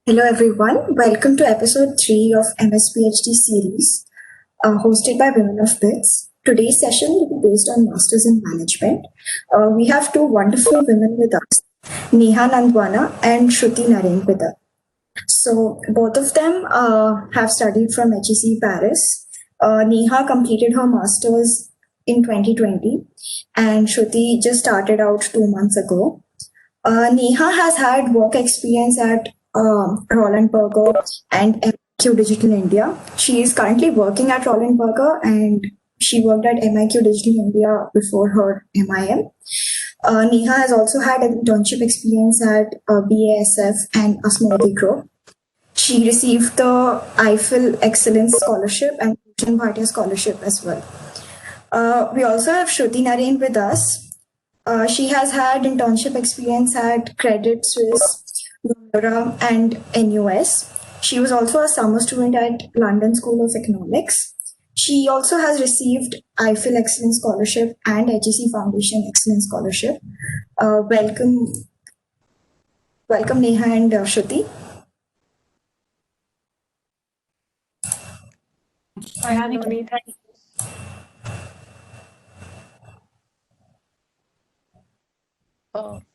Hello everyone, welcome to episode 3 of MS PhD series hosted by WomenofBITS. Today's session will be based on Masters in Management. We have two wonderful women with us, Neha Nandwana and Shruti Narendra. So both of them have studied from HEC Paris. Neha completed her Masters in 2020 and Shruti just started out 2 months ago. Neha has had work experience at Roland Berger and MIQ Digital India. She is currently working at Roland Berger and she worked at MIQ Digital India before her MIM. Neha has also had an internship experience at BASF and Asmodee Group. She received the Eiffel Excellence Scholarship and Bhushan Bhatia Scholarship as well. We also have Shruti Naren with us. She has had internship experience at Credit Suisse, Verma, and NUS. She was also a summer student at London School of Economics. She also has received Eiffel Excellence Scholarship and HEC Foundation Excellence Scholarship. Welcome Neha and Shruti. Hi, Miloni. Thank you.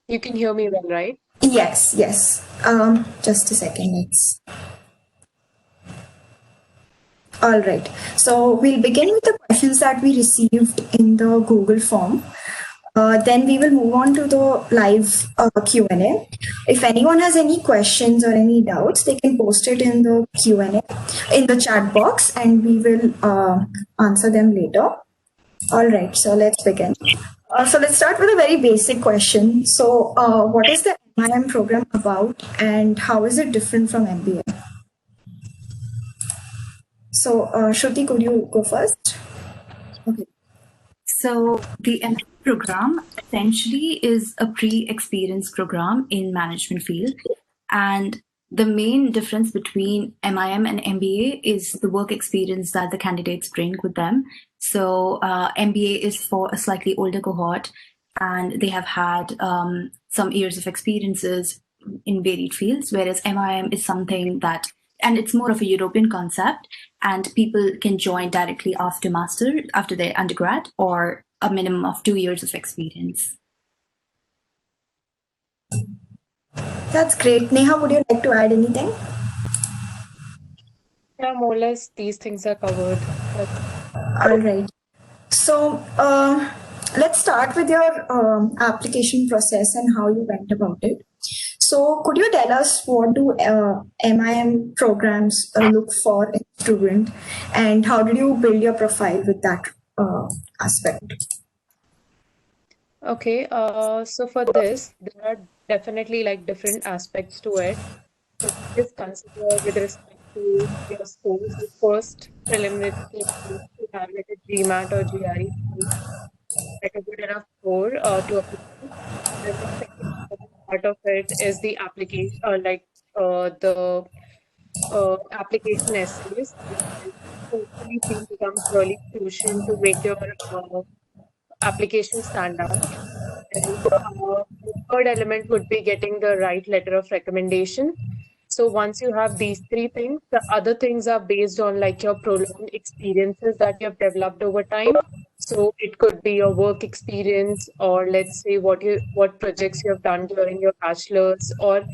You can hear me well, right? Yes. Just a second. All right. So we'll begin with the questions that we received in the Google form. Then we will move on to the live Q&A. If anyone has any questions or any doubts, they can post it in the Q&A in the chat box and we will answer them later. All right, so let's begin. So let's start with a very basic question. So what is the MIM program about and how is it different from MBA? So Shruti, could you go first? Okay. So the MIM program essentially is a pre-experience program in management field. And the main difference between MIM and MBA is the work experience that the candidates bring with them. So MBA is for a slightly older cohort and they have had some years of experiences in varied fields, whereas MIM is something that, and it's more of a European concept and people can join directly after their undergrad or a minimum of 2 years of experience. That's great. Neha, would you like to add anything? Yeah, more or less these things are covered. All right. So let's start with your application process and how you went about it. So could you tell us what do MIM programs look for in a student and how did you build your profile with that aspect? Okay, so for this, there are definitely like different aspects to it. So just consider with respect to your scores, the first preliminary to have like a GMAT or GRE, like a good enough score to apply. Then the second part of it is the application, the application essays, which hopefully feel becomes really crucial to make your application stand out. And the third element would be getting the right letter of recommendation. So once you have these three things, the other things are based on like your prolonged experiences that you have developed over time. So it could be your work experience, or let's say what projects you have done during your bachelor's, or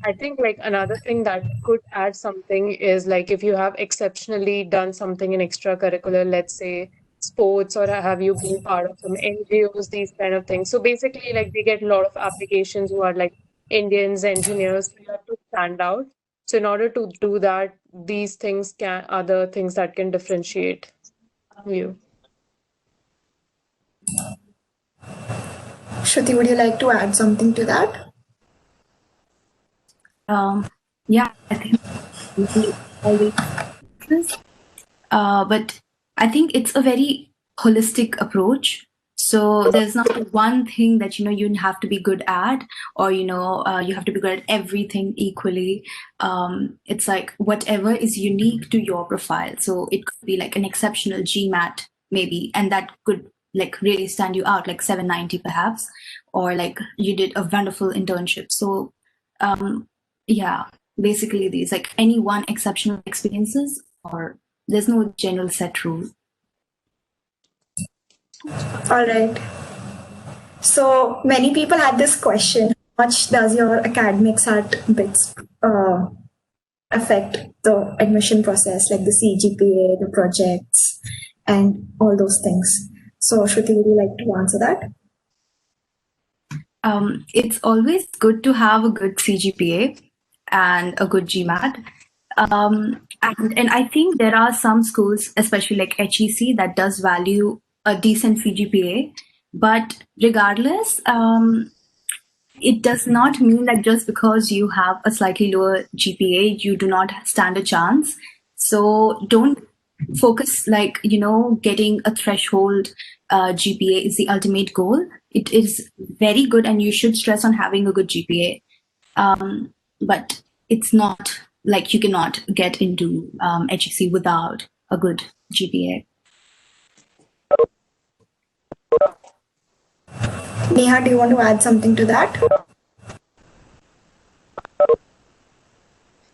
I think like another thing that could add something is like if you have exceptionally done something in extracurricular, let's say sports, or have you been part of some NGOs, these kind of things. So basically, like they get a lot of applications who are like Indians, engineers, so you have to stand out. So in order to do that, these things are the things that can differentiate you. Shruti, would you like to add something to that? Yeah, I think but I think it's a very holistic approach. So there's not one thing that you have to be good at, or you have to be good at everything equally. It's like whatever is unique to your profile. So it could be like an exceptional GMAT maybe, and that could like really stand you out, like 790 perhaps, or like you did a wonderful internship. So yeah, basically these, like any one exceptional experiences, or there's no general set rule? All right. So many people had this question: how much does your academics at BITS affect the admission process, like the CGPA, the projects, and all those things? So, Shruti, would you like to answer that? It's always good to have a good CGPA and a good GMAT. And I think there are some schools, especially like HEC, that does value a decent CGPA. But regardless, it does not mean that just because you have a slightly lower GPA, you do not stand a chance. So don't focus like, getting a threshold GPA is the ultimate goal. It is very good and you should stress on having a good GPA. But it's not like you cannot get into HEC without a good GPA. Neha, do you want to add something to that?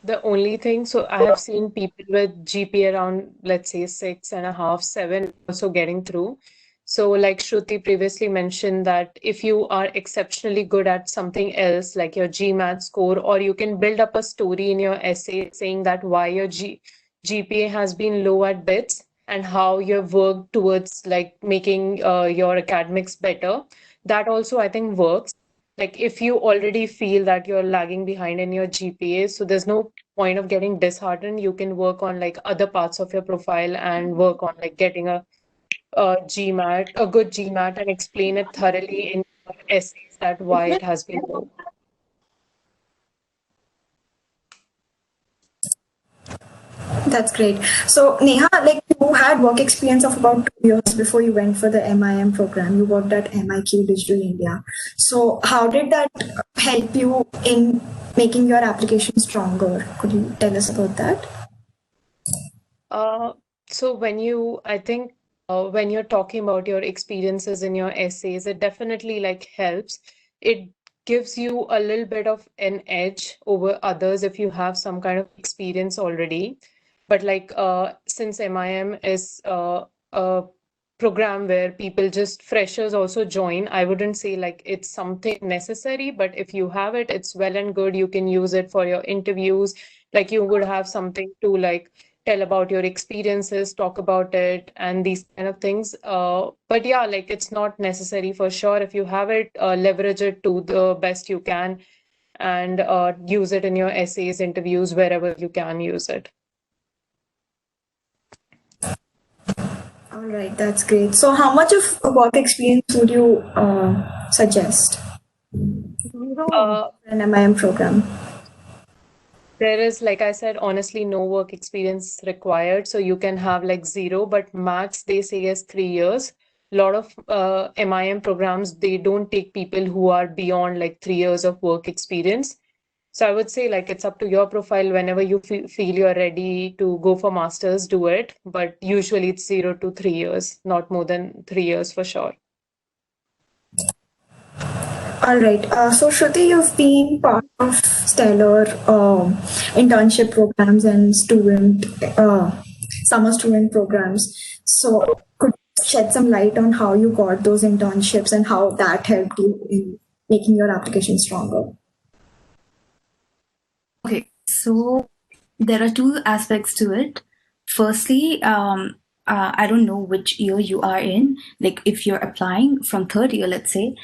The only thing, so I have seen people with GPA around, let's say, 6.5, 7 also getting through. So like Shruti previously mentioned that if you are exceptionally good at something else, like your GMAT score, or you can build up a story in your essay saying that why your GPA has been low at BITS and how you've worked towards like making your academics better. That also I think works. Like if you already feel that you're lagging behind in your GPA, so there's no point of getting disheartened. You can work on like other parts of your profile and work on like getting a GMAT, a good GMAT, and explain it thoroughly in your essays that why it has been low. That's great. So, Neha, like you had work experience of about 2 years before you went for the MIM program. You worked at MIQ Digital India. So, how did that help you in making your application stronger? Could you tell us about that? So I think when you're talking about your experiences in your essays, it definitely like helps. It gives you a little bit of an edge over others if you have some kind of experience already. But like since MIM is a program where people just freshers also join, I wouldn't say like it's something necessary, but if you have it, it's well and good. You can use it for your interviews. Like you would have something to like tell about your experiences, talk about it, and these kind of things. But yeah, like it's not necessary for sure. If you have it, leverage it to the best you can and use it in your essays, interviews, wherever you can use it. All right, that's great. So, how much of work experience would you suggest Uh, for an MIM program? There is, like I said, honestly, no work experience required. So you can have like 0, but max they say is 3 years. A lot of MIM programs, they don't take people who are beyond like 3 years of work experience. So I would say like it's up to your profile. Whenever you feel you're ready to go for masters, do it. But usually it's 0 to 3 years, not more than 3 years for sure. All right. So, Shruti, you've been part of stellar internship programs and summer student programs. So, could you shed some light on how you got those internships and how that helped you in making your application stronger? Okay, so there are two aspects to it. Firstly, I don't know which year you are in. Like if you're applying from third year, let's say,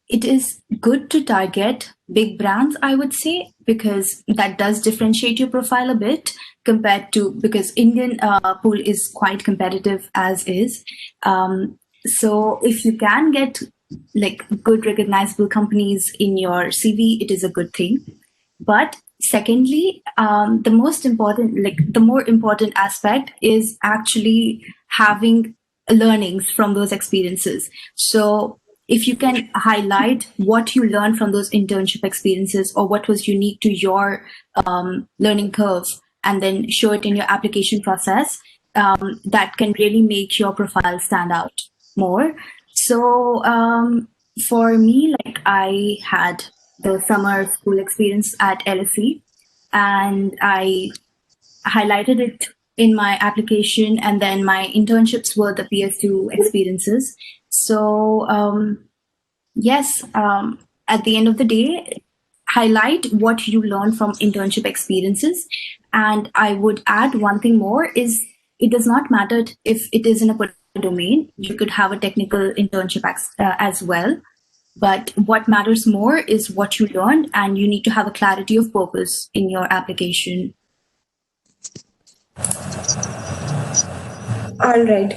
it is good to target big brands, I would say, because that does differentiate your profile a bit compared to, because Indian pool is quite competitive as is. So if you can get like good recognizable companies in your CV, it is a good thing. But secondly, the more important aspect is actually having learnings from those experiences. So if you can highlight what you learned from those internship experiences or what was unique to your learning curve, and then show it in your application process, that can really make your profile stand out more. So for me, like I had the summer school experience at LSE. and I highlighted it in my application, and then my internships were the PS2 experiences. So yes, at the end of the day, highlight what you learn from internship experiences. And I would add one thing more is it does not matter if it is in a particular domain. You could have a technical internship as well. But what matters more is what you learned, and you need to have a clarity of purpose in your application. All right.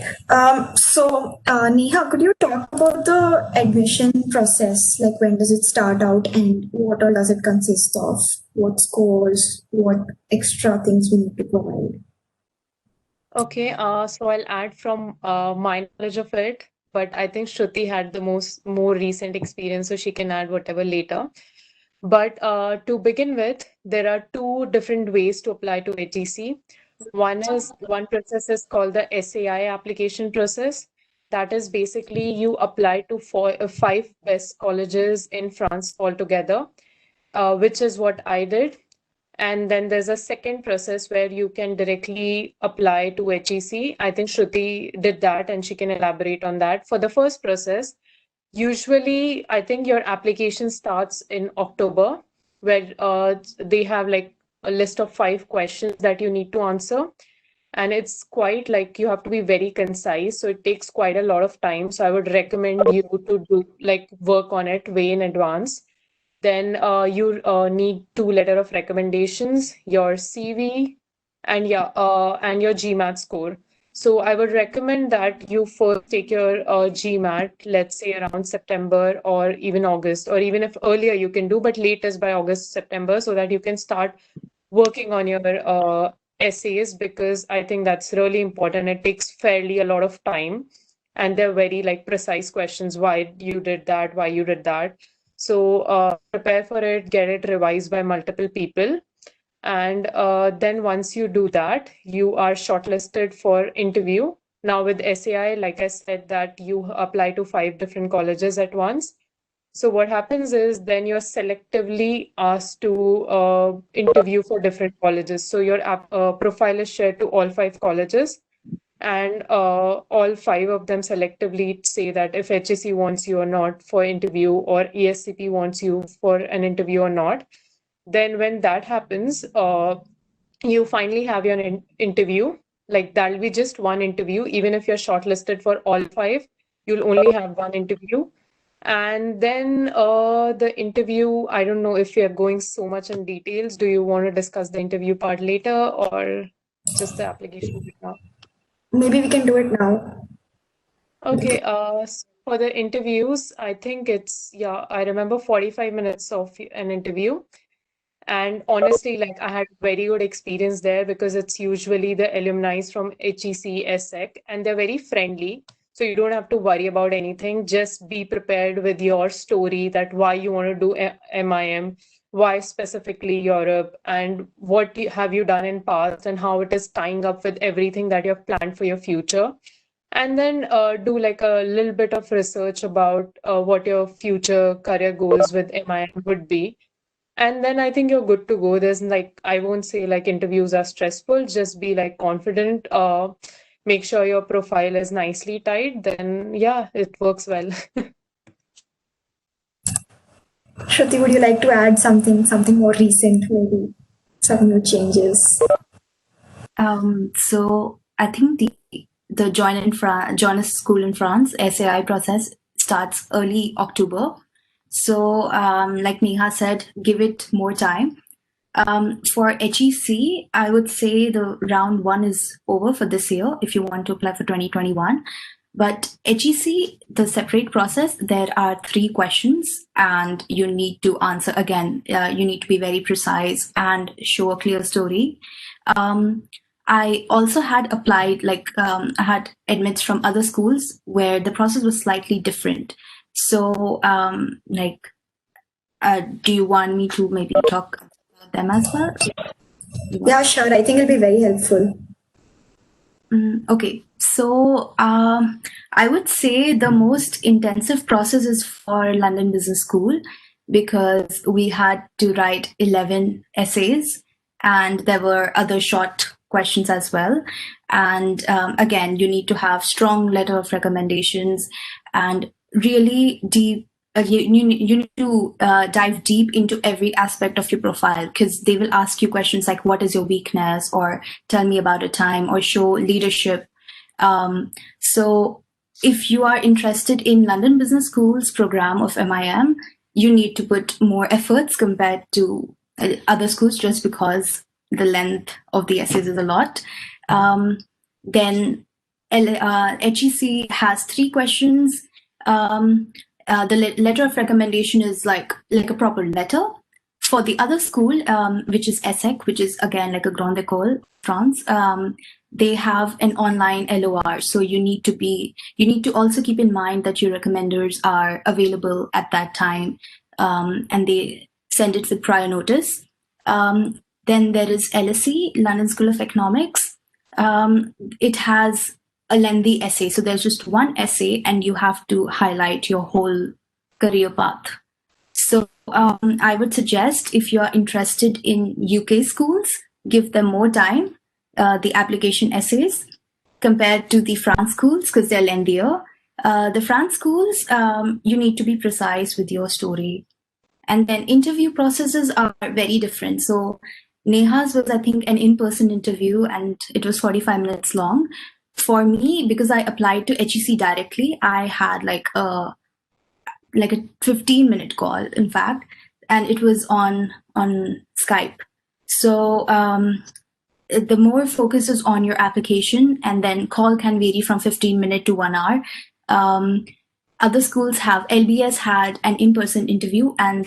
So, Neha, could you talk about the admission process? Like, when does it start out and what all does it consist of? What scores? What extra things we need to provide? Okay, so I'll add from my knowledge of it, but I think Shruti had the more recent experience, so she can add whatever later. But to begin with, there are two different ways to apply to HEC. One process is called the SAI application process. That is basically you apply to five best colleges in France altogether, which is what I did. And then there's a second process where you can directly apply to HEC. I think Shruti did that and she can elaborate on that. For the first process, usually I think your application starts in October, where they have like a list of 5 questions that you need to answer. And it's quite like you have to be very concise. So it takes quite a lot of time. So I would recommend you to do like work on it way in advance. Then you need 2 letter of recommendations, your CV, and and your GMAT score. So I would recommend that you first take your GMAT, let's say around September or even August, or even if earlier you can do, but latest by August, September, so that you can start working on your essays, because I think that's really important. It takes fairly a lot of time, and they're very like precise questions. Why you did that? Why you did that? So prepare for it, get it revised by multiple people. And then once you do that, you are shortlisted for interview. Now with SAI, like I said, that you apply to 5 different colleges at once. So what happens is then you're selectively asked to interview for different colleges. So your profile is shared to all 5 colleges, and all 5 of them selectively say that if HEC wants you or not for interview, or ESCP wants you for an interview or not. Then when that happens, you finally have your interview. Like that'll be just one interview. Even if you're shortlisted for all 5, you'll only have one interview. And then the interview, I don't know if we are going so much in details. Do you want to discuss the interview part later or just the application right now? Maybe we can do it now. Okay, for the interviews, I think I remember 45 minutes of an interview. And honestly, like I had very good experience there, because it's usually the alumni from HEC, ESSEC, and they're very friendly. So you don't have to worry about anything. Just be prepared with your story, that why you want to do MIM, why specifically Europe, and what have you done in past, and how it is tying up with everything that you have planned for your future. And then do like a little bit of research about what your future career goals with MIM would be. And then I think you're good to go. There's like, I won't say like interviews are stressful, just be like confident, make sure your profile is nicely tied, then yeah, it works well. Shruti, would you like to add something more recent, maybe some new changes? So I think the join a school in France SAI process starts early October. So like Neha said, give it more time. For HEC, I would say the round 1 is over for this year if you want to apply for 2021. But HEC, the separate process, there are 3 questions and you need to answer again. You need to be very precise and show a clear story. I also had applied, I had admits from other schools where the process was slightly different. So, do you want me to maybe talk about them as well? Yeah, sure. I think it'll be very helpful. Okay, so I would say the most intensive process is for London Business School, because we had to write 11 essays, and there were other short questions as well. And again, you need to have strong letter of recommendations and really deep. You need to dive deep into every aspect of your profile, because they will ask you questions like, what is your weakness, or tell me about a time, or show leadership. So if you are interested in London Business School's program of MIM, you need to put more efforts compared to other schools, just because the length of the essays is a lot. Then HEC has 3 questions. The letter of recommendation is like a proper letter. For the other school, which is ESSEC, which is again like a grande école, France, they have an online LOR. So you need to also keep in mind that your recommenders are available at that time, and they send it with prior notice. Then there is LSE, London School of Economics. It has a lengthy essay. So there's just one essay and you have to highlight your whole career path. So I would suggest, if you're interested in UK schools, give them more time, the application essays, compared to the France schools, because they're lengthier. The France schools, you need to be precise with your story. And then interview processes are very different. So Neha's was, I think, an in-person interview, and it was 45 minutes long. For me, because I applied to HEC directly, I had like a 15-minute call, in fact, and it was on Skype. So the more focus is on your application, and then call can vary from 15 minutes to 1 hour. Other schools have, LBS had an in-person interview, and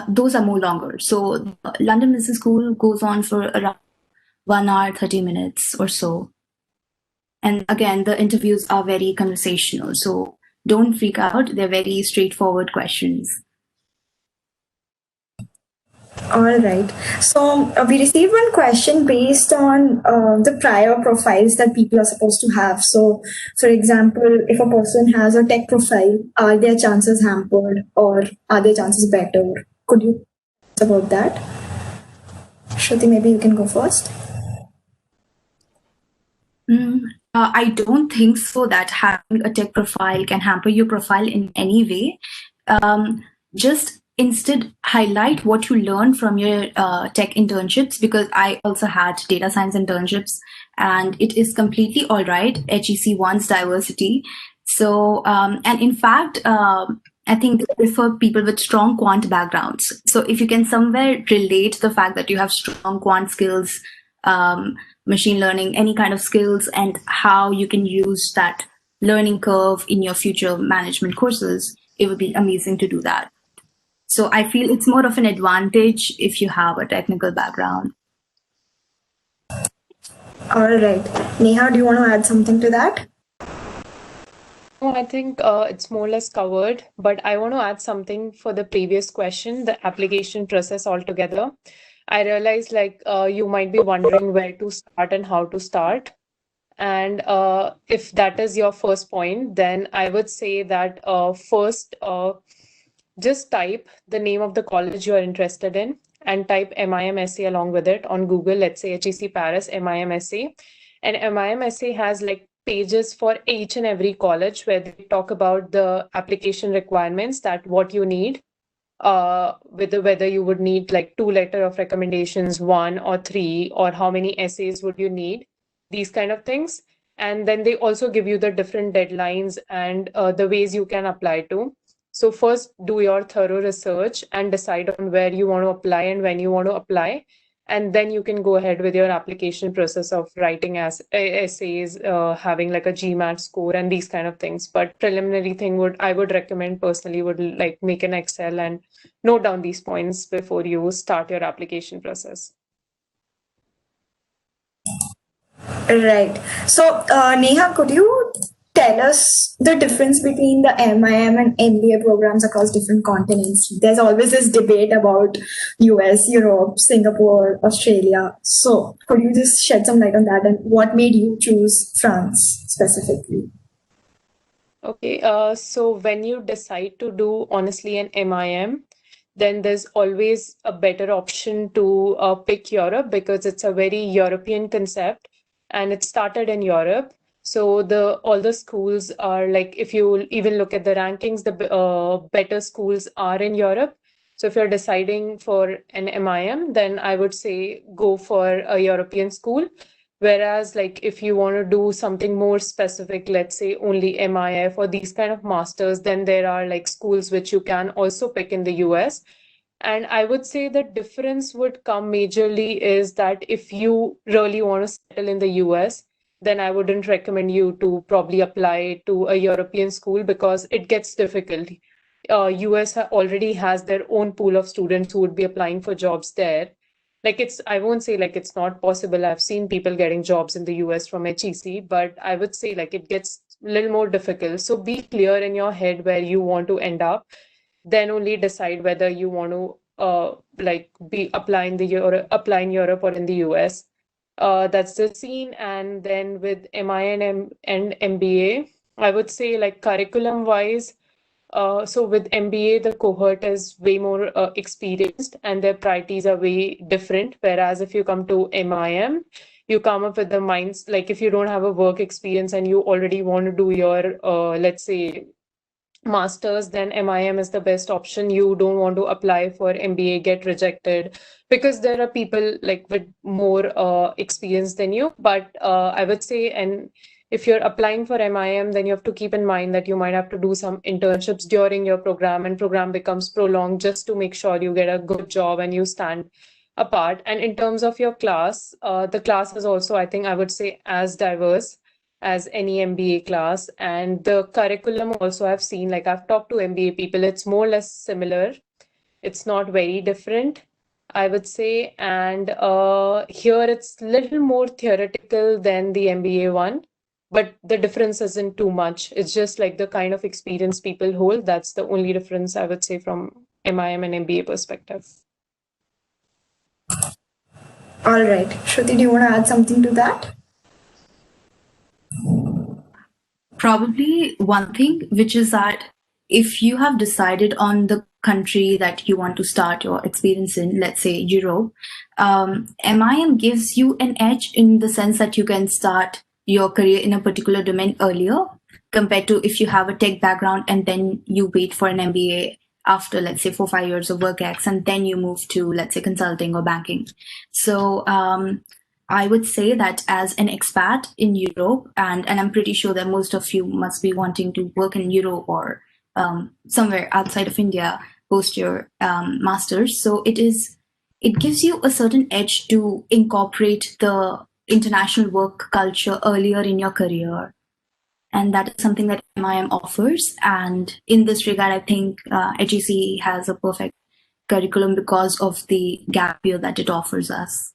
those are more longer. So London Business School goes on for around 1 hour, 30 minutes or so. And again, the interviews are very conversational. So don't freak out. They're very straightforward questions. All right. So we received one question based on the prior profiles that people are supposed to have. So, for example, if a person has a tech profile, are their chances hampered or are their chances better? Could you talk about that? Shruti, maybe you can go first. I don't think so that having a tech profile can hamper your profile in any way. Just instead highlight what you learned from your tech internships, because I also had data science internships, and it is completely all right. HEC wants diversity. So, and in fact, I think they prefer people with strong quant backgrounds. So if you can somewhere relate the fact that you have strong quant skills, machine learning, any kind of skills, and how you can use that learning curve in your future management courses, it would be amazing to do that. So I feel it's more of an advantage if you have a technical background. All right. Neha, do you want to add something to that? No, I think it's more or less covered, but I want to add something for the previous question, the application process altogether. I realized you might be wondering where to start and how to start. And if that is your first point, then I would say that first, just type the name of the college you are interested in and type MIM-SC along with it on Google. Let's say HEC Paris MIM-SC. And MIM-SC has pages for each and every college where they talk about the application requirements, that what you need, whether you would need 2 letters of recommendations, 1 or 3, or how many essays would you need, these kind of things. And then they also give you the different deadlines and the ways you can apply to. So first, do your thorough research and decide on where you want to apply and when you want to apply. And then you can go ahead with your application process of writing essays, having a GMAT score and these kind of things. But preliminary thing I would recommend personally would make an Excel and note down these points before you start your application process. Right. So Neha, could you tell us the difference between the MIM and MBA programs across different continents? There's always this debate about US, Europe, Singapore, Australia. So could you just shed some light on that, and what made you choose France specifically? Okay, so when you decide to do honestly an MIM, then there's always a better option to pick Europe because it's a very European concept and it started in Europe. So all the schools are like, if you even look at the rankings, the better schools are in Europe. So if you're deciding for an MIM, then I would say go for a European school. Whereas like if you want to do something more specific, let's say only MIF or these kind of masters, then there are like schools which you can also pick in the US. And I would say the difference would come majorly is that if you really want to settle in the US, then I wouldn't recommend you to probably apply to a European school because it gets difficult. US already has their own pool of students who would be applying for jobs there. Like I won't say like it's not possible. I've seen people getting jobs in the US from HEC, but I would say like it gets a little more difficult. So be clear in your head where you want to end up, then only decide whether you want to like be applying apply in Europe or in the US. That's the scene. And then with MI and MBA, I would say like curriculum wise, so with MBA, the cohort is way more experienced and their priorities are way different. Whereas if you come to MIM, you come up with the minds, like if you don't have a work experience and you already want to do your, let's say, masters, then MIM is the best option. You don't want to apply for MBA, get rejected, because there are people like with more experience than you. But I would say, and if you're applying for MIM, then you have to keep in mind that you might have to do some internships during your program, and program becomes prolonged just to make sure you get a good job and you stand apart. And in terms of your class, the class is also, I think I would say, as diverse as any MBA class. And the curriculum also I've seen, like I've talked to MBA people, it's more or less similar. It's not very different, I would say. And here it's little more theoretical than the MBA one, but the difference isn't too much. It's just like the kind of experience people hold. That's the only difference I would say from MIM and MBA perspective. All right. Shruti, do you want to add something to that? Probably one thing, which is that if you have decided on the country that you want to start your experience in, let's say Europe, MIM gives you an edge in the sense that you can start your career in a particular domain earlier compared to if you have a tech background and then you wait for an MBA after, let's say, 4-5 years of work ex, and then you move to, let's say, consulting or banking. So I would say that as an expat in Europe, and I'm pretty sure that most of you must be wanting to work in Europe or somewhere outside of India post your master's. So it gives you a certain edge to incorporate the international work culture earlier in your career. And that is something that MIM offers. And in this regard, I think HEC has a perfect curriculum because of the gap year that it offers us.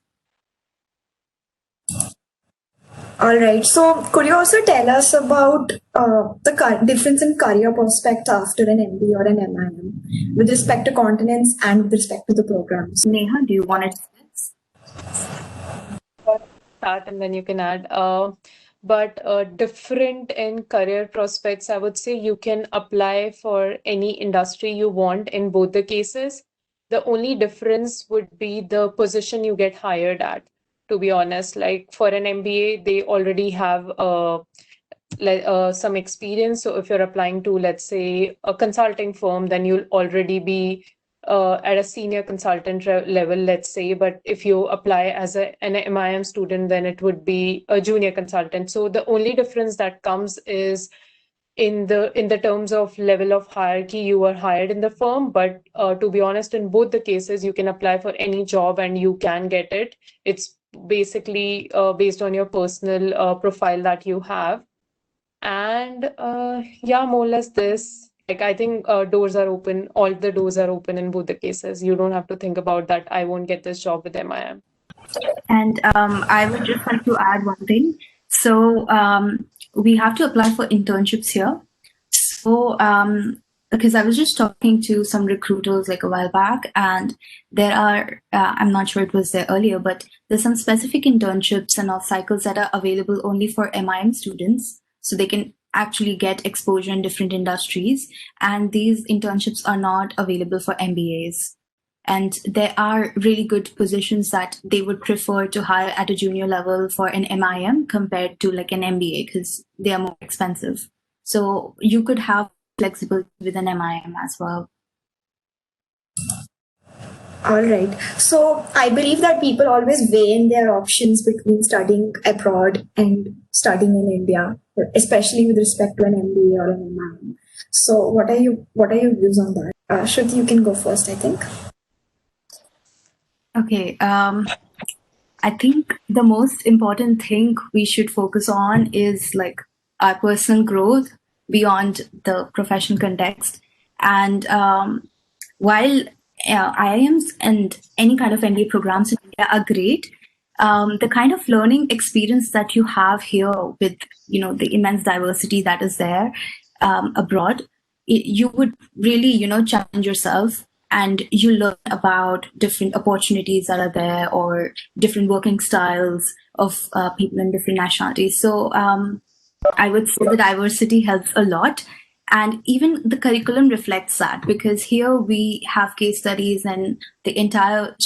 All right. So could you also tell us about the difference in career prospect after an MBA or an MIM with respect to continents and with respect to the programs? Neha, do you want to start and then you can add? But different in career prospects, I would say you can apply for any industry you want in both the cases. The only difference would be the position you get hired at, to be honest. Like for an MBA, they already have some experience. So if you're applying to, let's say, a consulting firm, then you'll already be at a senior consultant level, let's say. But if you apply as an MIM student, then it would be a junior consultant. So the only difference that comes is in the terms of level of hierarchy you are hired in the firm. But to be honest, in both the cases, you can apply for any job and you can get it. It's basically based on your personal profile that you have. And yeah, more or less this. Like I think doors are open. All the doors are open in both the cases. You don't have to think about that. I won't get this job with MIM. And I would just like to add one thing. So we have to apply for internships here. So because I was just talking to some recruiters like a while back, and there are, I'm not sure it was there earlier, but there's some specific internships and all cycles that are available only for MIM students. So they can actually get exposure in different industries. And these internships are not available for MBAs. And there are really good positions that they would prefer to hire at a junior level for an MIM compared to like an MBA because they are more expensive. So you could have flexibility with an MIM as well. All right. So I believe that people always weigh in their options between studying abroad and studying in India, especially with respect to an MBA or an MIM. So what are your views on that? Shruti, you can go first, I think. Okay. I think the most important thing we should focus on is like our personal growth beyond the professional context. And while IIMs and any kind of MBA programs in India are great, the kind of learning experience that you have here with the immense diversity that is there abroad, you would really challenge yourself, and you learn about different opportunities that are there or different working styles of people in different nationalities. So I would say the diversity helps a lot. And even the curriculum reflects that, because here we have case studies and the entire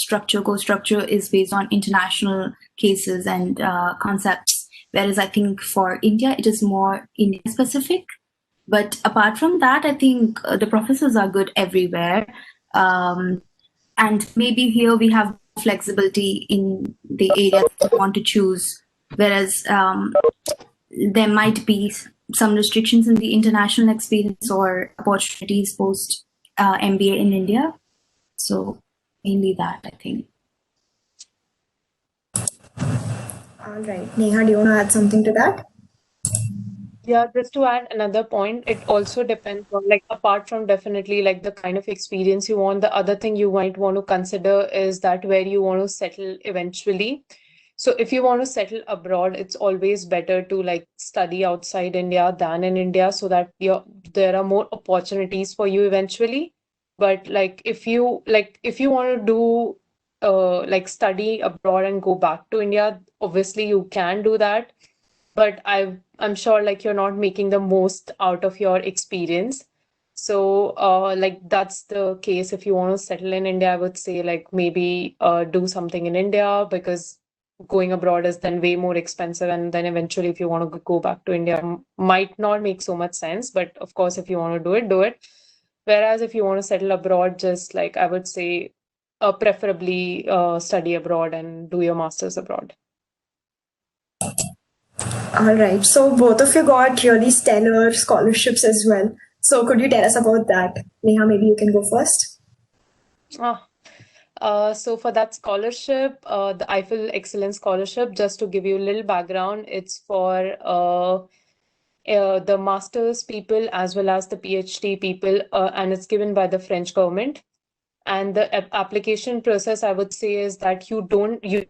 course structure is based on international cases and concepts. Whereas I think for India, it is more India specific. But apart from that, I think the professors are good everywhere. And maybe here we have flexibility in the area that we want to choose. Whereas there might be some restrictions in the international experience or opportunities post MBA in India. So mainly that, I think. All right. Neha, do you want to add something to that? Yeah, just to add another point, it also depends on, like, apart from definitely like the kind of experience you want, the other thing you might want to consider is that where you want to settle eventually. So if you want to settle abroad, it's always better to like study outside India than in India, so that there are more opportunities for you eventually. But like if you want to do like study abroad and go back to India, obviously you can do that. But I'm sure like you're not making the most out of your experience. So like that's the case. If you want to settle in India, I would say like maybe do something in India, because going abroad is then way more expensive, and then eventually if you want to go back to India, might not make so much sense. But of course, if you want to do it, do it. Whereas if you want to settle abroad, just like I would say preferably study abroad and do your masters abroad. All right. So both of you got really stellar scholarships as well. So could you tell us about that? Neha, maybe you can go first. So for that scholarship, the Eiffel Excellence Scholarship, just to give you a little background, it's for the master's people as well as the PhD people, and it's given by the French government. And the application process, I would say, is that you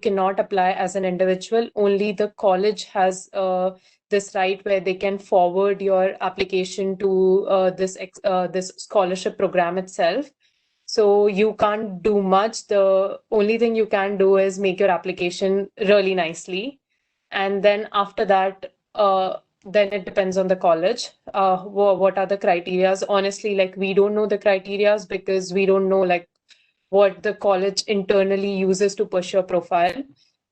cannot apply as an individual. Only the college has this right where they can forward your application to this scholarship program itself. So you can't do much. The only thing you can do is make your application really nicely. And then after that, then it depends on the college. What are the criterias? Honestly, like we don't know the criterias because we don't know like what the college internally uses to push your profile.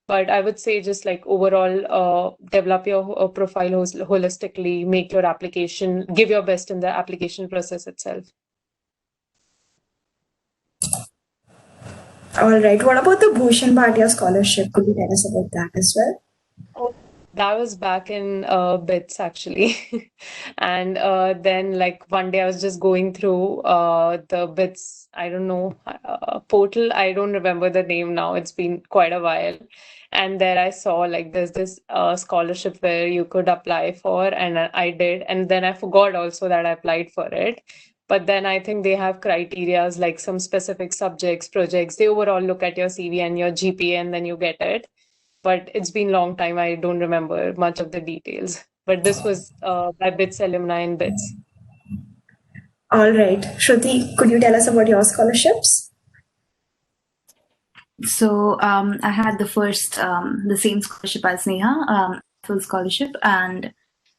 But I would say just like overall, develop your profile holistically, make your application, give your best in the application process itself. All right. What about the Bhushan Bhatia scholarship? Could you tell us about that as well? Oh, that was back in BITS actually. And then like one day I was just going through the BITS, I don't know, portal. I don't remember the name now. It's been quite a while. And there I saw like there's this scholarship where you could apply for, and I did. And then I forgot also that I applied for it. But then I think they have criterias like some specific subjects, projects. They overall look at your CV and your GPA, and then you get it. But it's been a long time. I don't remember much of the details. But this was by BITS alumni in BITS. All right. Shruti, could you tell us about your scholarships? So I had the same scholarship as Neha, full scholarship, and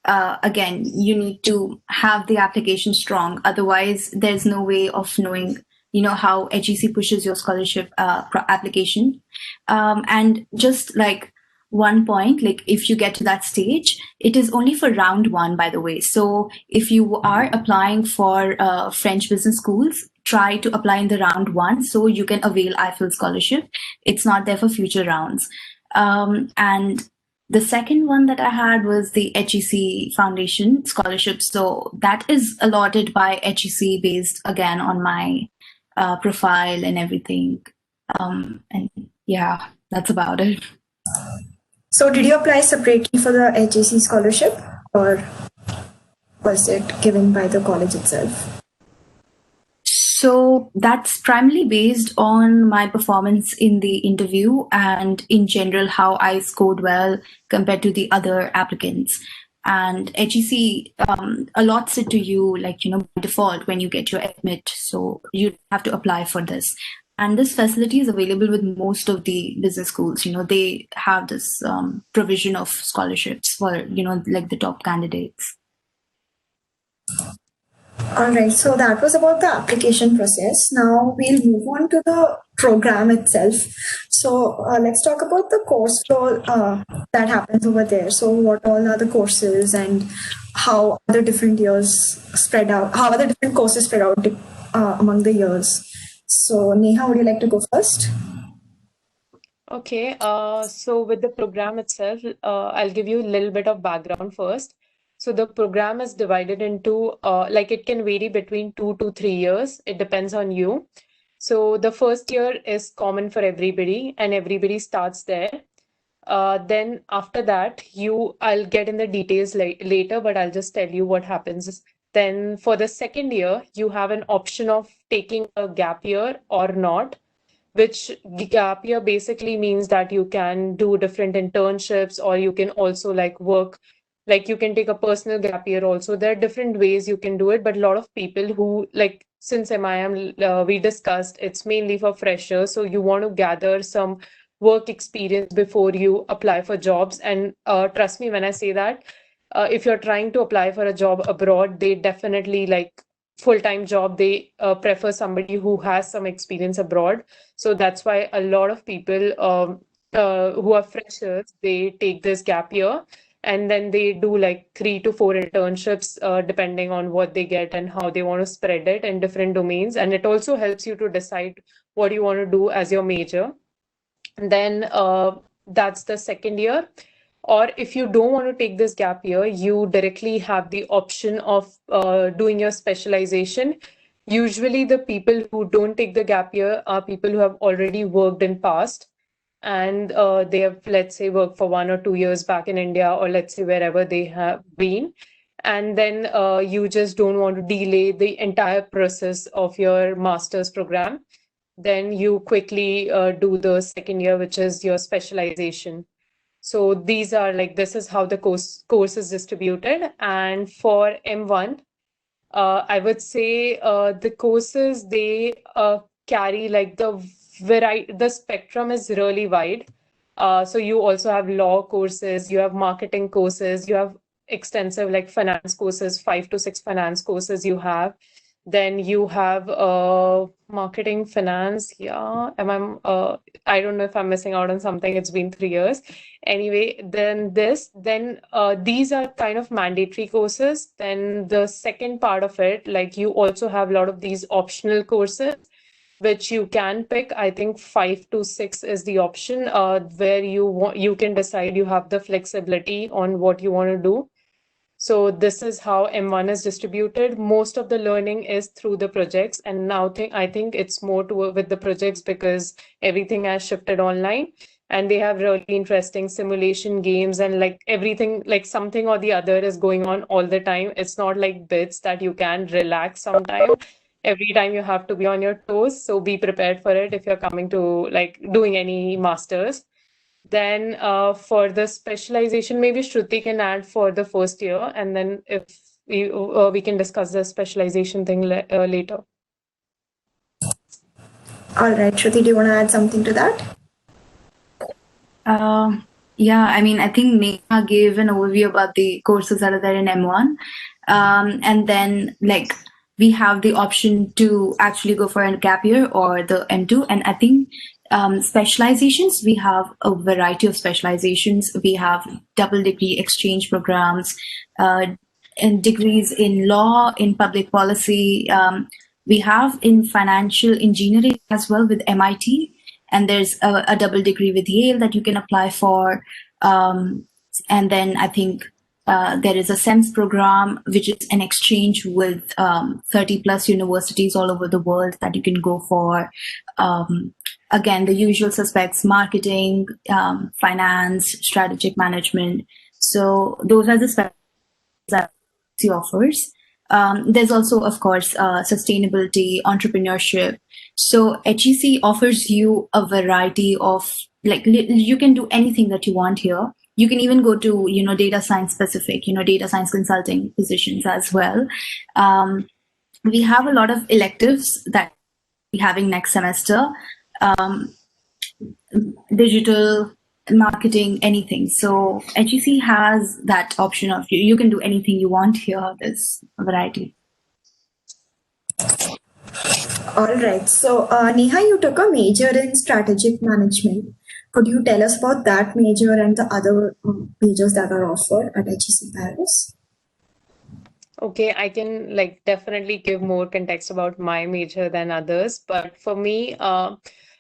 again, you need to have the application strong. Otherwise, there's no way of knowing, how HEC pushes your scholarship application. And just like one point, like if you get to that stage, it is only for round 1, by the way. So if you are applying for French business schools, try to apply in the round 1 so you can avail IFL scholarship. It's not there for future rounds. And the second one that I had was the HEC Foundation Scholarship. So that is allotted by HEC based again on my profile and everything. And yeah, that's about it. So did you apply separately for the HEC scholarship, or was it given by the college itself? So that's primarily based on my performance in the interview and in general how I scored well compared to the other applicants. And HEC allots it to you, like, by default when you get your admit. So you have to apply for this. And this facility is available with most of the business schools. They have this provision of scholarships for, like the top candidates. All right, so that was about the application process. Now we'll move on to the program itself. So let's talk about the course flow that happens over there. So what all are the courses and how are the different years spread out? How are the different courses spread out among the years? So Neha, would you like to go first? Okay, so with the program itself, I'll give you a little bit of background first. So the program is divided into, like it can vary between 2 to 3 years. It depends on you. So the first year is common for everybody and everybody starts there. Then after that, I'll get in the details later, but I'll just tell you what happens. Then for the second year, you have an option of taking a gap year or not, which gap year basically means that you can do different internships or you can also like work, like you can take a personal gap year also. There are different ways you can do it, but a lot of people who like, since MIM, we discussed, it's mainly for freshers. So you want to gather some work experience before you apply for jobs. And trust me when I say that, if you're trying to apply for a job abroad, they definitely like full-time job, they prefer somebody who has some experience abroad. So that's why a lot of people who are freshers, they take this gap year and then they do like 3 to 4 internships depending on what they get and how they want to spread it in different domains. And it also helps you to decide what you want to do as your major. And then that's the second year. Or if you don't want to take this gap year, you directly have the option of doing your specialization. Usually the people who don't take the gap year are people who have already worked in past and they have, let's say, worked for 1 or 2 years back in India, or let's say wherever they have been. And then you just don't want to delay the entire process of your master's program. Then you quickly do the second year, which is your specialization. So these are like, this is how the course is distributed. And for M1, I would say the courses, they carry like the spectrum is really wide. So you also have law courses, you have marketing courses, you have extensive like finance courses, 5 to 6 finance courses you have. Then you have marketing, finance. Yeah, I don't know if I'm missing out on something. It's been 3 years. Anyway, then these are kind of mandatory courses. Then the second part of it, like you also have a lot of these optional courses, which you can pick. I think 5 to 6 is the option where you can decide, you have the flexibility on what you want to do. So this is how M1 is distributed. Most of the learning is through the projects. And now I think it's more with the projects because everything has shifted online and they have really interesting simulation games and like everything, like something or the other is going on all the time. It's not like BITS that you can relax sometime. Every time you have to be on your toes. So be prepared for it if you're coming to like doing any masters. Then for the specialization, maybe Shruti can add for the first year, and then if we can discuss the specialization thing later. All right, Shruti, do you want to add something to that? Yeah, I mean, I think Neha gave an overview about the courses that are there in M1. And then, like, we have the option to actually go for a gap year or the M2. And I think specializations, we have a variety of specializations. We have double degree exchange programs, and degrees in law, in public policy. We have in financial engineering as well with MIT, and there's a double degree with Yale that you can apply for. And then I think there is a SEMS program, which is an exchange with 30 plus universities all over the world that you can go for. Again, the usual suspects: marketing, finance, strategic management. So those are the specialties that HEC offers. There's also, of course, sustainability, entrepreneurship. So HEC offers you a variety of, like, you can do anything that you want here. You can even go to, data science specific, data science consulting positions as well. We have a lot of electives that we're having next semester. Digital marketing, anything. So HEC has that option of you can do anything you want here. There's a variety. All right. So, Neha, you took a major in strategic management. Could you tell us about that major and the other majors that are offered at HEC Paris? Okay, I can like definitely give more context about my major than others, but for me,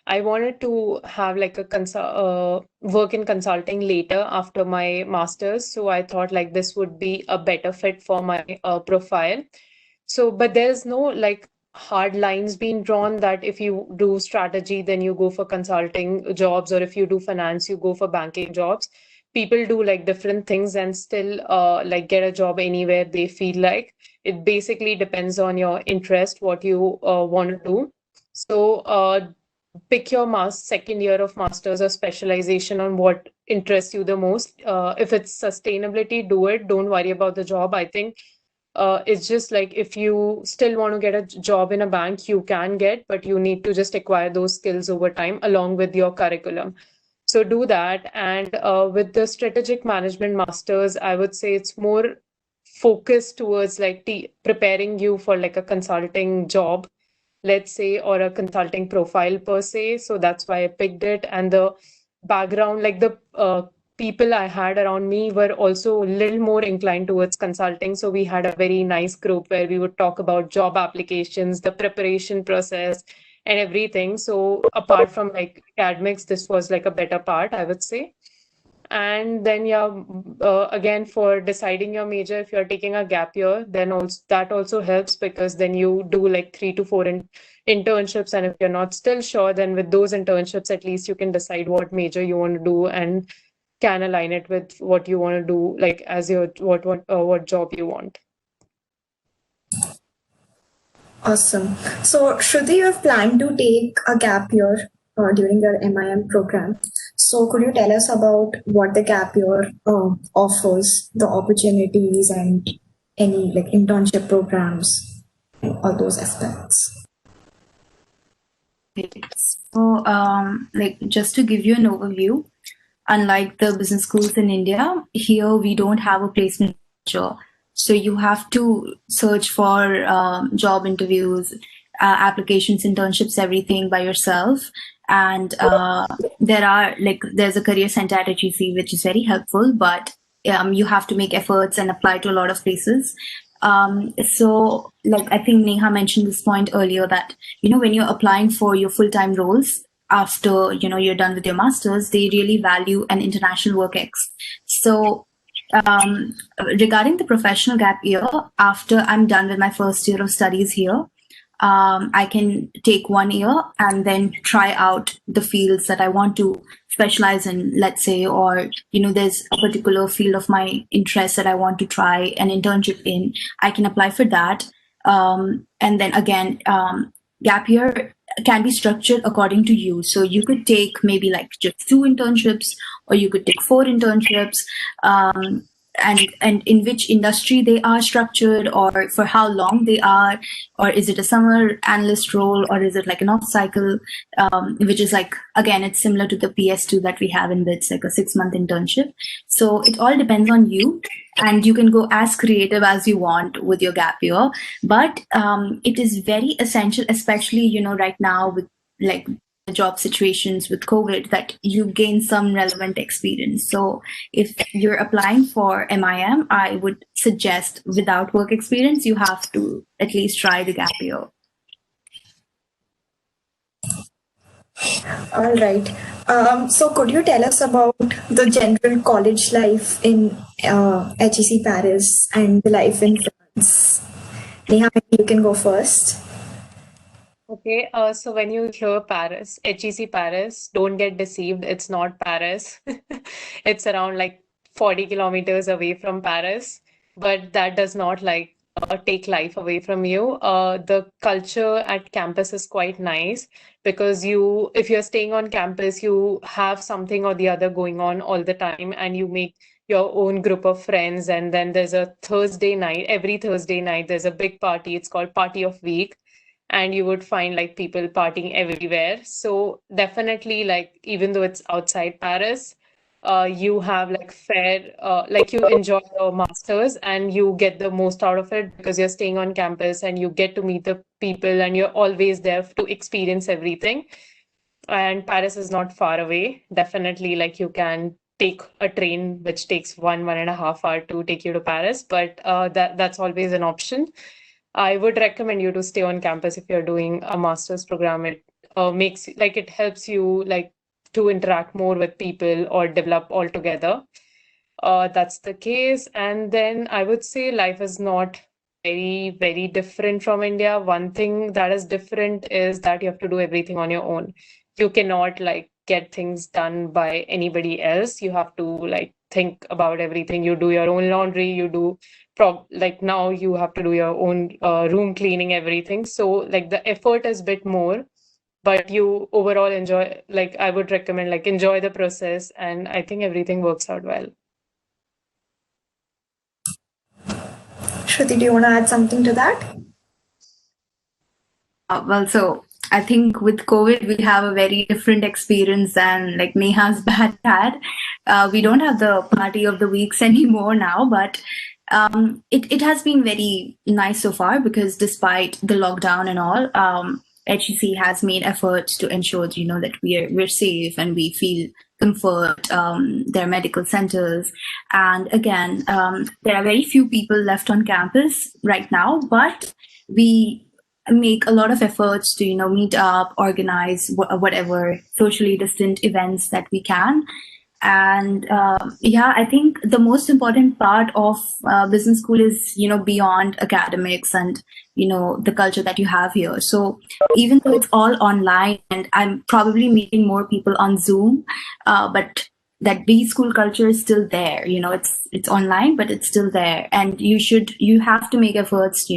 I wanted to have like a work in consulting later after my master's. So I thought like this would be a better fit for my profile. So, but there's no like hard lines being drawn that if you do strategy, then you go for consulting jobs, or if you do finance, you go for banking jobs. People do like different things and still like get a job anywhere they feel like. It basically depends on your interest, what you want to do. So, pick your second year of master's or specialization on what interests you the most. If it's sustainability, do it. Don't worry about the job. I think it's just like if you still want to get a job in a bank, you can get, but you need to just acquire those skills over time along with your curriculum. So do that. And with the strategic management masters, I would say it's more focused towards like preparing you for like a consulting job, let's say, or a consulting profile per se. So that's why I picked it. And the background, like the people I had around me were also a little more inclined towards consulting. So we had a very nice group where we would talk about job applications, the preparation process, and everything. So apart from like academics, this was like a better part, I would say. And then, yeah, again, for deciding your major, if you're taking a gap year, then also that also helps because then you do like 3 to 4 internships. And if you're not still sure, then with those internships, at least you can decide what major you want to do and can align it with what you want to do, like as your what job you want. Awesome. So, Shruti, you have planned to take a gap year during your MIM program. So, could you tell us about what the gap year offers, the opportunities, and any like internship programs, and all those aspects? So, like, just to give you an overview, unlike the business schools in India, here we don't have a placement manager. So you have to search for job interviews, applications, internships, everything by yourself. And there's a career center at HEC, which is very helpful, but you have to make efforts and apply to a lot of places. So like I think Neha mentioned this point earlier that, when you're applying for your full-time roles, after you're done with your masters, they really value an international work ex. So regarding the professional gap year, after I'm done with my first year of studies here, I can take 1 year and then try out the fields that I want to specialize in, let's say, or there's a particular field of my interest that I want to try an internship in. I can apply for that, and then again, gap year can be structured according to you. So you could take maybe like just 2 internships, or you could take 4 internships. and in which industry they are structured, or for how long they are, or is it a summer analyst role, or is it like an off cycle, which is like, again, it's similar to the PS2 that we have in BITS, like a 6-month internship. So it all depends on you, and you can go as creative as you want with your gap year. But it is very essential, especially, right now with like job situations with COVID, that you gain some relevant experience. So if you're applying for MIM, I would suggest without work experience, you have to at least try the gap year. All right. So could you tell us about the general college life in HEC Paris and the life in France? Neha, maybe you can go first. Okay, so when you hear Paris, HEC Paris, don't get deceived. It's not Paris. It's around like 40 kilometers away from Paris, but that does not take life away from you. The culture at campus is quite nice because if you're staying on campus, you have something or the other going on all the time, and you make your own group of friends. And then there's a Thursday night. Every Thursday night, there's a big party. It's called Party of Week, and you would find like people partying everywhere. So definitely, like, even though it's outside Paris, you have like you enjoy your masters and you get the most out of it because you're staying on campus and you get to meet the people and you're always there to experience everything. And Paris is not far away. Definitely, like, you can take a train which takes 1.5 hours to take you to Paris, but that's always an option. I would recommend you to stay on campus if you're doing a master's program. It it helps you like to interact more with people or develop altogether. That's the case. And then I would say life is not very, very different from India. One thing that is different is that you have to do everything on your own. You cannot like get things done by anybody else. You have to like think about everything. You do your own laundry, you do now you have to do your own room cleaning, everything. So like the effort is a bit more, but you overall enjoy, like, I would recommend like enjoy the process, and I think everything works out well. Shruti, do you want to add something to that? Well, so I think with COVID, we have a very different experience than like Neha's bad had. We don't have the party of the weeks anymore now, but it has been very nice so far because despite the lockdown and all, HEC has made efforts to ensure, that we're safe and we feel comfort. There are medical centers, and again, there are very few people left on campus right now, but we make a lot of efforts to meet up, organize whatever socially distant events that we can. And I think the most important part of business school is beyond academics and the culture that you have here. So even though it's all online, and I'm probably meeting more people on Zoom, but that B school culture is still there. It's online, but it's still there, and you have to make efforts,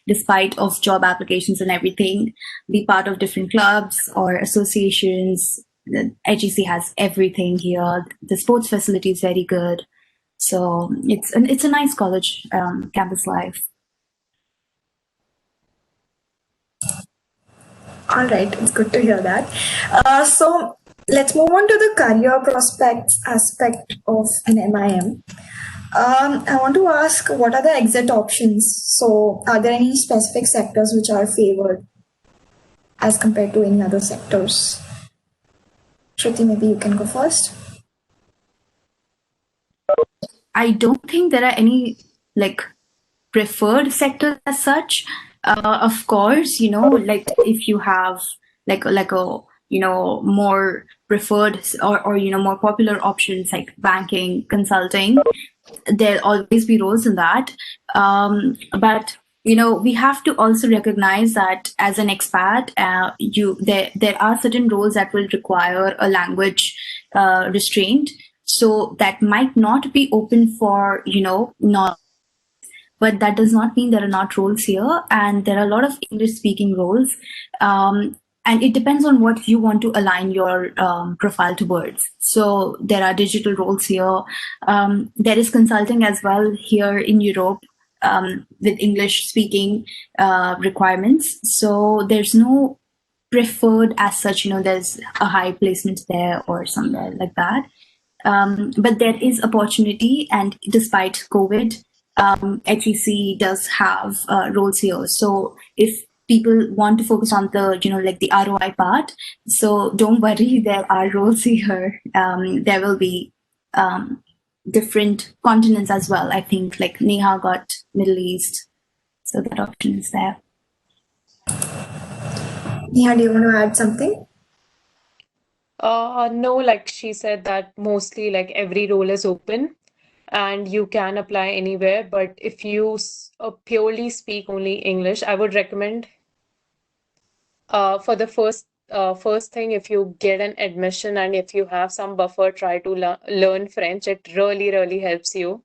despite of job applications and everything, be part of different clubs or associations. The HEC has everything here. The sports facility is very good, so it's a nice college campus life. All right, it's good to hear that. So let's move on to the career prospects aspect of an MIM. I want to ask, what are the exit options? So are there any specific sectors which are favored as compared to any other sectors? Shruti, maybe you can go first. I don't think there are any like preferred sectors as such. Of course, like if you have like a more preferred or more popular options like banking, consulting, there'll always be roles in that. But we have to also recognize that as an expat, there are certain roles that will require a language restraint. So that might not be open for not. But that does not mean there are not roles here, and there are a lot of English-speaking roles. and it depends on what you want to align your profile towards. So there are digital roles here. There is consulting as well here in Europe, with English speaking requirements. So there's no preferred as such, there's a high placement there or somewhere like that. But there is opportunity, and despite COVID, HEC does have roles here. So if people want to focus on the, like the ROI part, so don't worry, there are roles here. There will be different continents as well. I think like Neha got Middle East, so that option is there. Neha, do you want to add something? No, like she said that mostly like every role is open and you can apply anywhere. But if you purely speak only English, I would recommend for the first thing, if you get an admission and if you have some buffer, try to learn French. It really, really helps you.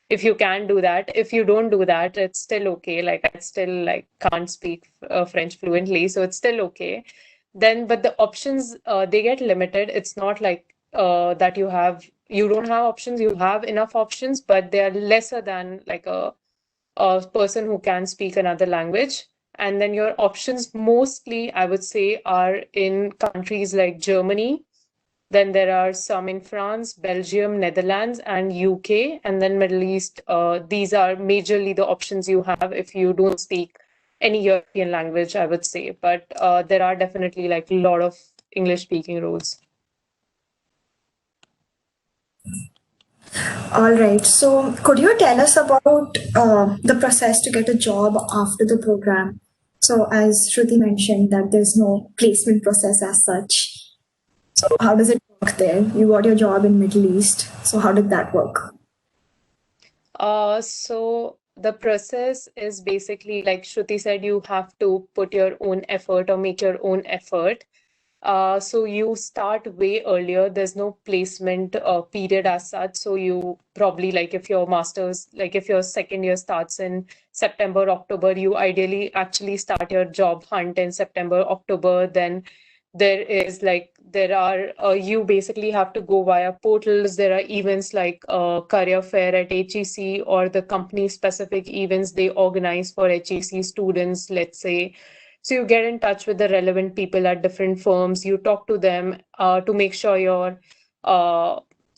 If you can do that. If you don't do that, it's still okay. Like I still like can't speak French fluently, so it's still okay. Then, but the options they get limited. It's not like that you don't have options. You have enough options, but they are lesser than like a person who can speak another language. And then your options mostly, I would say, are in countries like Germany. Then there are some in France, Belgium, Netherlands, and UK, and then Middle East. These are majorly the options you have if you don't speak any European language, I would say. But there are definitely like a lot of English-speaking roles. All right. So, could you tell us about the process to get a job after the program? So, as Shruti mentioned, that there's no placement process as such. So, how does it work there? You got your job in Middle East. So, how did that work? So the process is basically like Shruti said, you have to put your own effort or make your own effort. So you start way earlier. There's no placement period as such. So you probably like if your master's, like if your second year starts in September, October, you ideally actually start your job hunt in September, October. Then you basically have to go via portals. There are events like career fair at HEC or the company specific events they organize for HEC students, let's say. So you get in touch with the relevant people at different firms. You talk to them to make sure your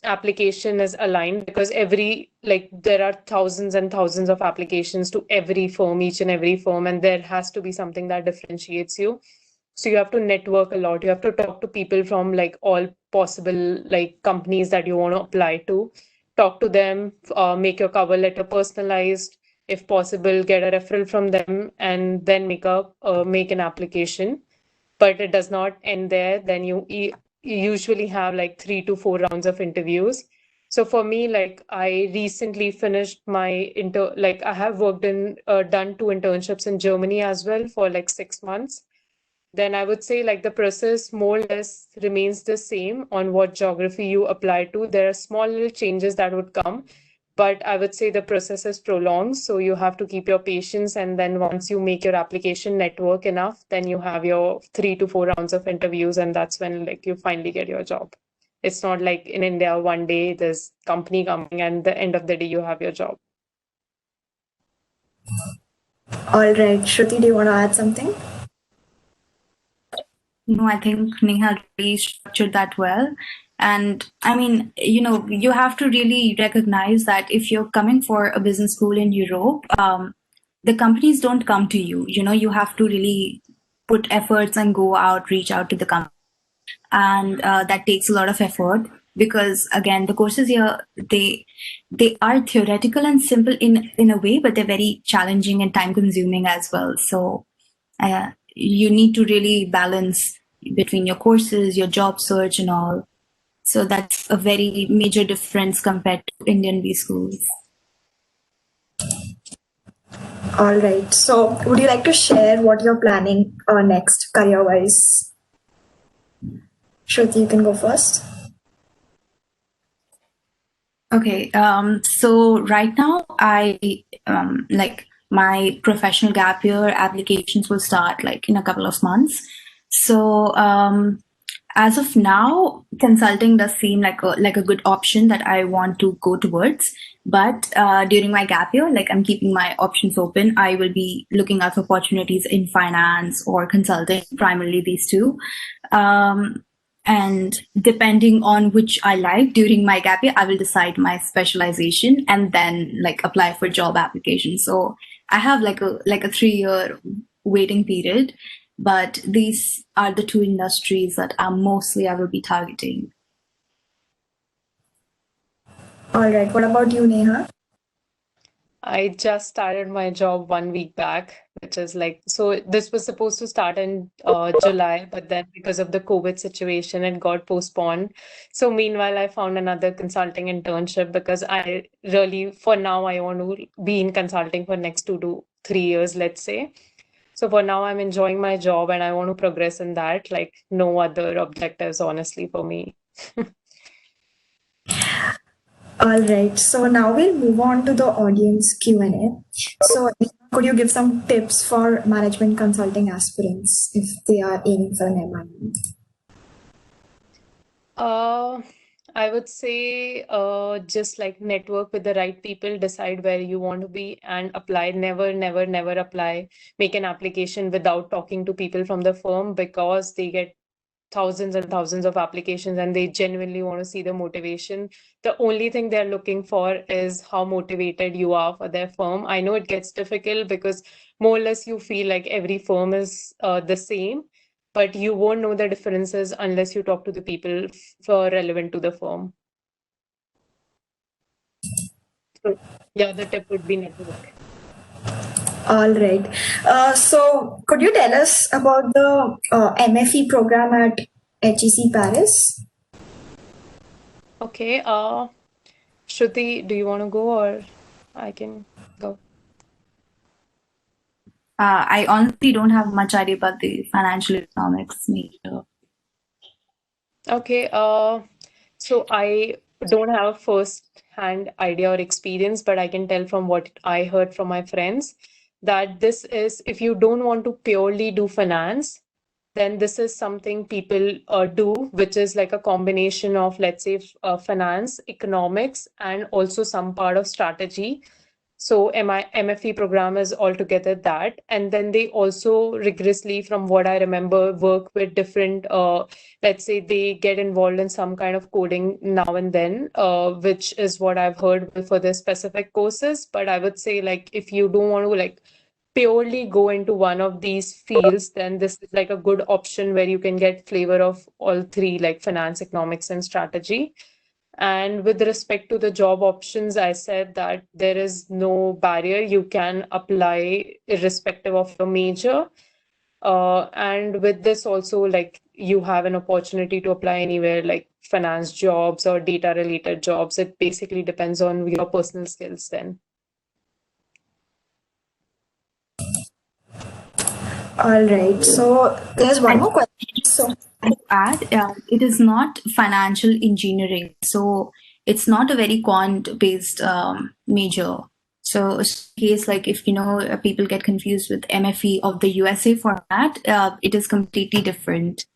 application is aligned, because there are thousands and thousands of applications to every firm, each and every firm, and there has to be something that differentiates you. So you have to network a lot. You have to talk to people from like all possible like companies that you want to apply to. Talk to them, make your cover letter personalized, if possible, get a referral from them, and then make an application. But it does not end there. Then you usually have like 3 to 4 rounds of interviews. So for me, like I recently finished my I have worked in done 2 internships in Germany as well for like 6 months. Then I would say like the process more or less remains the same on what geography you apply to. There are small little changes that would come, but I would say the process is prolonged. So you have to keep your patience. And then once you make your application network enough, then you have your 3 to 4 rounds of interviews. And that's when like you finally get your job. It's not like in India, one day there's company coming and the end of the day you have your job. All right. Shruti, do you want to add something? No, I think Neha really structured that well. And I mean, you have to really recognize that if you're coming for a business school in Europe, the companies don't come to you. You have to really put efforts and go out, reach out to the company. And that takes a lot of effort, because again, the courses here, they are theoretical and simple in a way, but they're very challenging and time consuming as well. So you need to really balance between your courses, your job search and all. So that's a very major difference compared to Indian B schools. All right. So, would you like to share what you're planning next career-wise? Shruti, you can go first. Okay. So right now, I like my professional gap year applications will start like in a couple of months. So as of now, consulting does seem like a good option that I want to go towards. But during my gap year, like I'm keeping my options open. I will be looking at opportunities in finance or consulting, primarily these two. And depending on which I like during my gap year, I will decide my specialization and then like apply for job applications. So I have like a 3-year waiting period, but these are the two industries that mostly I will be targeting. All right. What about you, Neha? I just started my job 1 week back, which is like, so this was supposed to start in July, but then because of the COVID situation, it got postponed. So meanwhile, I found another consulting internship because I really, for now, I want to be in consulting for next 2 to 3 years, let's say. So for now, I'm enjoying my job and I want to progress in that, like no other objectives, honestly, for me. All right. So now we'll move on to the audience Q&A. So could you give some tips for management consulting aspirants if they are aiming for an MIM? I would say just like network with the right people, decide where you want to be and apply. Never, never, never apply, make an application without talking to people from the firm because they get thousands and thousands of applications and they genuinely want to see the motivation. The only thing they're looking for is how motivated you are for their firm. I know it gets difficult because more or less you feel like every firm is the same, but you won't know the differences unless you talk to the people relevant to the firm. So, yeah, the tip would be network. All right. So could you tell us about the MFE program at HEC Paris? Okay. Shruti, do you want to go or I can go? I honestly don't have much idea about the financial economics major. Okay. So I don't have a first-hand idea or experience, but I can tell from what I heard from my friends that this is, if you don't want to purely do finance, then this is something people do, which is like a combination of, let's say, finance, economics, and also some part of strategy. So MFE program is altogether that. And then they also rigorously, from what I remember, work with different, let's say they get involved in some kind of coding now and then, which is what I've heard for their specific courses. But I would say like, if you don't want to like purely go into one of these fields, then this is like a good option where you can get flavor of all three, like finance, economics, and strategy. And with respect to the job options, I said that there is no barrier. You can apply irrespective of your major. And with this also, like you have an opportunity to apply anywhere, like finance jobs or data related jobs. It basically depends on your personal skills then. All right. So there's one more question. So to add, it is not financial engineering, so it's not a very quant-based major. So, in case like if people get confused with MFE of the USA format, it is completely different.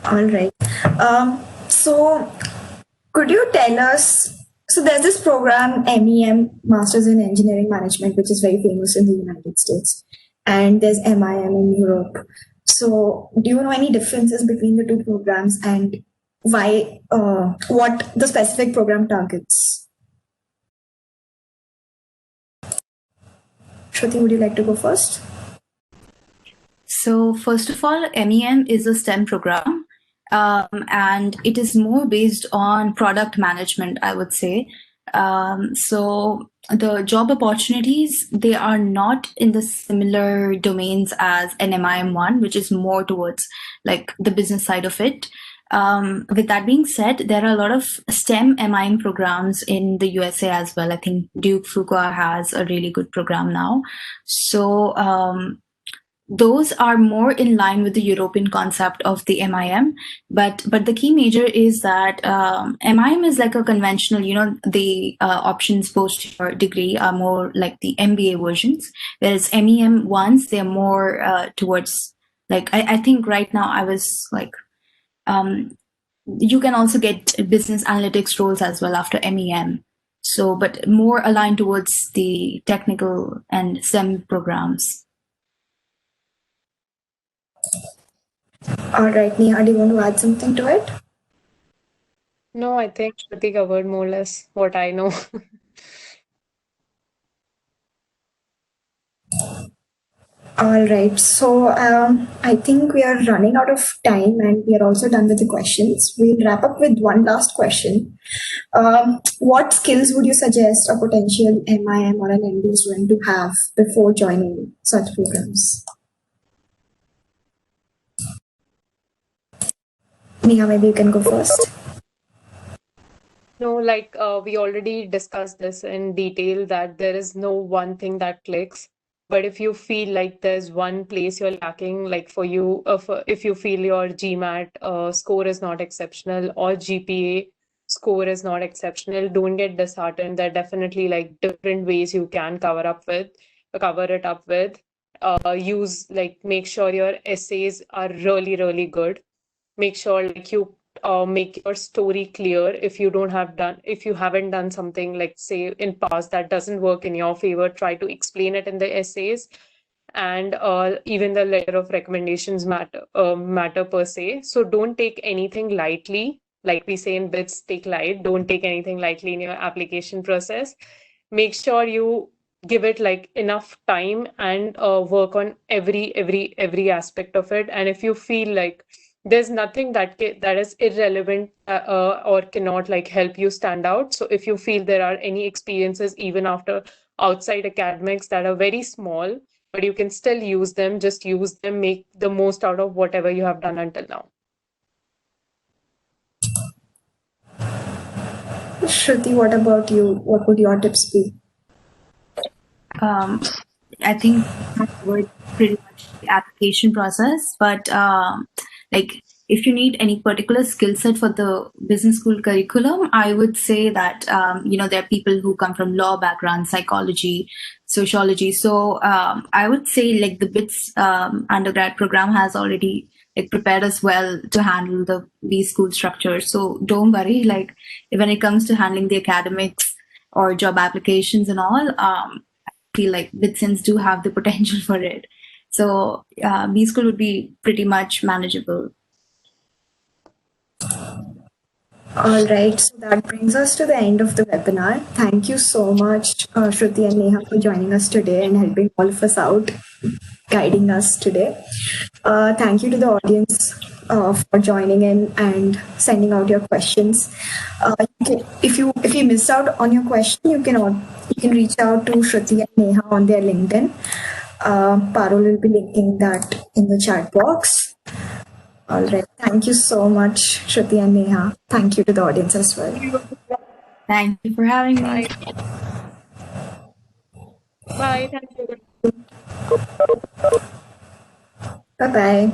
all right. So could you tell us? So there's this program MEM, Masters in Engineering Management, which is very famous in the United States, and there's MIM in Europe. So do you know any differences between the two programs and why? What the specific program targets? Shruti, would you like to go first? So first of all, MEM is a STEM program, and it is more based on product management, I would say. So the job opportunities, they are not in the similar domains as an MIM1, which is more towards like the business side of it. With that being said, there are a lot of STEM MIM programs in the USA as well. I think Duke Fuqua has a really good program now. So those are more in line with the European concept of the MIM. But the key major is that MIM is like a conventional, the options post your degree are more like the MBA versions, whereas MEM ones, they're more towards, like, I think right now I was like, you can also get business analytics roles as well after MEM. So, but more aligned towards the technical and STEM programs. All right, Neha, do you want to add something to it? No, I think Shruti covered more or less what I know. All right. So I think we are running out of time and we are also done with the questions. We'll wrap up with one last question. What skills would you suggest a potential MIM or an MBA student to have before joining such programs? Neha, maybe you can go first. No, like we already discussed this in detail that there is no one thing that clicks. But if you feel like there's one place you're lacking, like for you, if you feel your GMAT score is not exceptional or GPA score is not exceptional, don't get disheartened. There are definitely like different ways you can cover it up with. Make sure your essays are really, really good. Make sure like you make your story clear. If you haven't done something like say in past that doesn't work in your favor, try to explain it in the essays. And even the letter of recommendations matter per se. So don't take anything lightly. Like we say in bits, take light. Don't take anything lightly in your application process. Make sure you give it like enough time and work on every aspect of it. And if you feel like there's nothing that is irrelevant or cannot like help you stand out. So if you feel there are any experiences even after outside academics that are very small, but you can still use them, just use them, make the most out of whatever you have done until now. Shruti, what about you? What would your tips be? I think covered pretty much the application process, but like if you need any particular skill set for the business school curriculum, I would say that there are people who come from law background, psychology, sociology. So I would say like the BITS undergrad program has already like prepared us well to handle the B school structure. So don't worry, like when it comes to handling the academics or job applications and all, feel like BITSians do have the potential for it. So B school would be pretty much manageable. All right, so that brings us to the end of the webinar. Thank you so much, Shruti and Neha, for joining us today and helping all of us out, guiding us today. Thank you to the audience for joining in and sending out your questions. If you missed out on your question, you can reach out to Shruti and Neha on their LinkedIn. Parul will be linking that in the chat box. All right. Thank you so much, Shruti and Neha. Thank you to the audience as well. Thank you for having me. Bye. Thank you. Bye-bye.